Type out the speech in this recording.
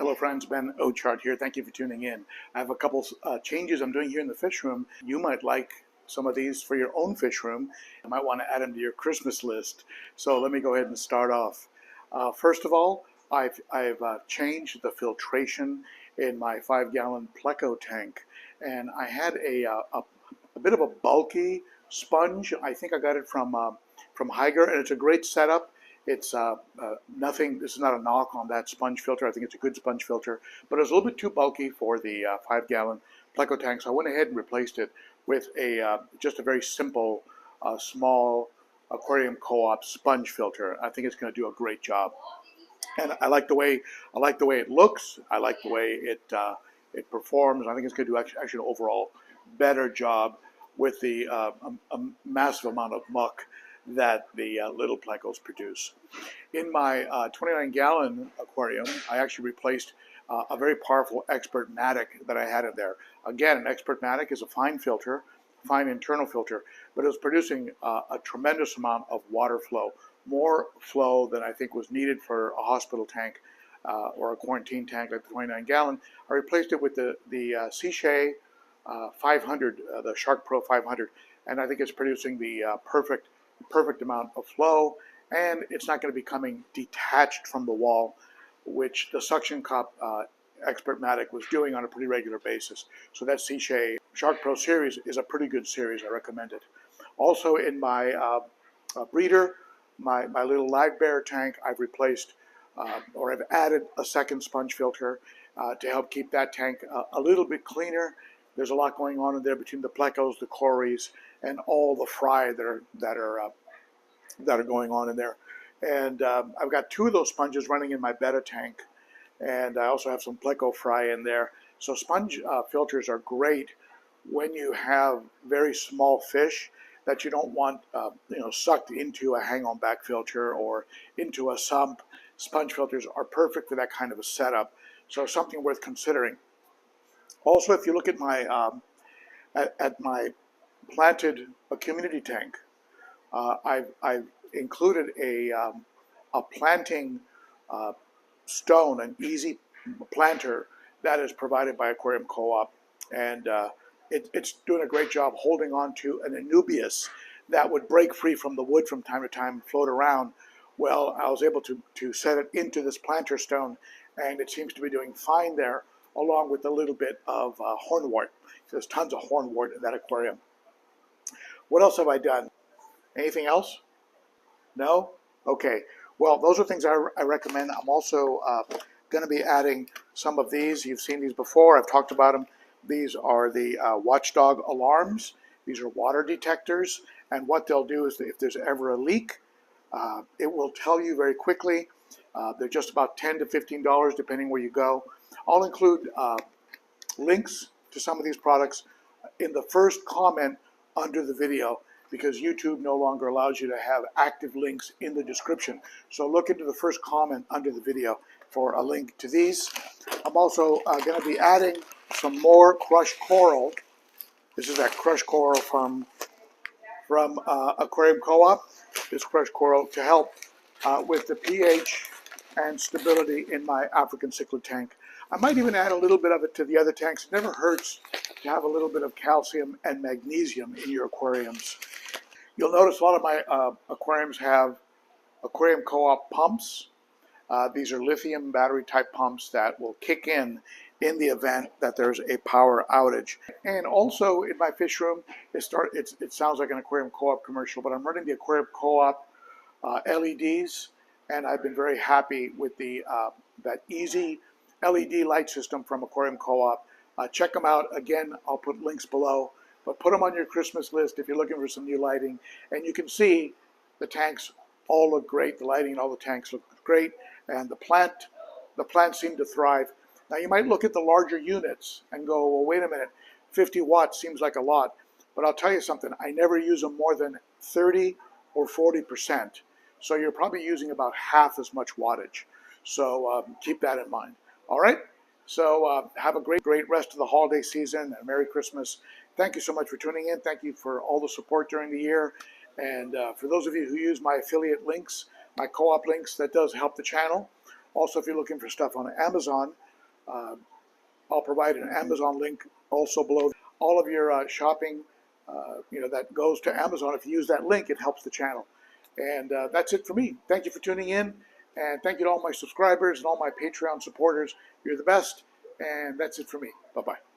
Hello friends, Ben Ochart here. Thank you for tuning in. I have a couple changes I'm doing here in the fish room. You might like some of these for your own fish room. You might want to add them to your Christmas list. So let me go ahead and start off. First of all, I've changed the filtration in my 5-gallon Pleco tank. And I had a bit of a bulky sponge. I think I got it from Higer, and it's a great setup. It's nothing, this is not a knock on that sponge filter. I think it's a good sponge filter, but it was a little bit too bulky for the 5-gallon Pleco tank, so I went ahead and replaced it with just a very simple, small Aquarium Co-Op sponge filter. I think it's going to do a great job, and I like the way it looks. I like the way it performs. I think it's going to do actually an overall better job with the a massive amount of muck that the little plecos produce. In my 29-gallon aquarium, I actually replaced a very powerful Expert Matic that I had in there. Again, an Expert Matic is a fine filter, fine internal filter, but it was producing a tremendous amount of water flow, more flow than I think was needed for a hospital tank or a quarantine tank like the 29-gallon. I replaced it with the Cichlid 500, the Shark Pro 500, and I think it's producing the perfect amount of flow, and it's not going to be coming detached from the wall, which the suction cup Expert Matic was doing on a pretty regular basis. So that Cichlid Shark Pro series is a pretty good series. I recommend it. Also in my breeder, my little lag bear tank, I've replaced or I've added a second sponge filter to help keep that tank a little bit cleaner. There's a lot going on in there between the plecos, the cories, and all the fry that are going on in there. And I've got 2 of those sponges running in my betta tank, and I also have some pleco fry in there. So sponge filters are great when you have very small fish that you don't want sucked into a hang-on back filter or into a sump. Sponge filters are perfect for that kind of a setup, so something worth considering. Also, if you look at my my planted community tank, I've included a planting stone, an easy planter that is provided by Aquarium Co-Op, and it's doing a great job holding on to an anubias that would break free from the wood from time to time and float around. Well, I was able to set it into this planter stone, and it seems to be doing fine there, along with a little bit of hornwort. There's tons of hornwort in that aquarium. What else have I done? Anything else? No? Okay. Well, those are things I recommend. I'm also going to be adding some of these. You've seen these before. I've talked about them. These are the watchdog alarms. These are water detectors. And what they'll do is if there's ever a leak, it will tell you very quickly. They're just about $10 to $15 depending where you go. I'll include links to some of these products in the first comment under the video, because YouTube no longer allows you to have active links in the description. So look into the first comment under the video for a link to these. I'm also going to be adding some more crushed coral. This is that crushed coral from Aquarium Co-Op. This crushed coral to help with the pH and stability in my African cichlid tank. I might even add a little bit of it to the other tanks. It never hurts to have a little bit of calcium and magnesium in your aquariums. You'll notice a lot of my aquariums have Aquarium Co-Op pumps. These are lithium battery type pumps that will kick in the event that there's a power outage. And also in my fish room, it sounds like an Aquarium Co-Op commercial, but I'm running the Aquarium Co-Op LEDs, and I've been very happy with the that easy LED light system from Aquarium Co-Op. Check them out. Again, I'll put links below, but put them on your Christmas list if you're looking for some new lighting. And you can see the tanks all look great. The lighting in all the tanks look great, and the plants seem to thrive. Now you might look at the larger units and go, well, wait a minute, 50 watts seems like a lot. But I'll tell you something, I never use them more than 30 or 40%. So you're probably using about half as much wattage. So keep that in mind. All right? So have a great rest of the holiday season, and Merry Christmas. Thank you so much for tuning in. Thank you for all the support during the year. And for those of you who use my affiliate links, my co-op links, that does help the channel. Also, if you're looking for stuff on Amazon, I'll provide an Amazon link also below. All of your shopping, that goes to Amazon. If you use that link, it helps the channel. And that's it for me. Thank you for tuning in. And thank you to all my subscribers and all my Patreon supporters. You're the best. And that's it for me. Bye-bye.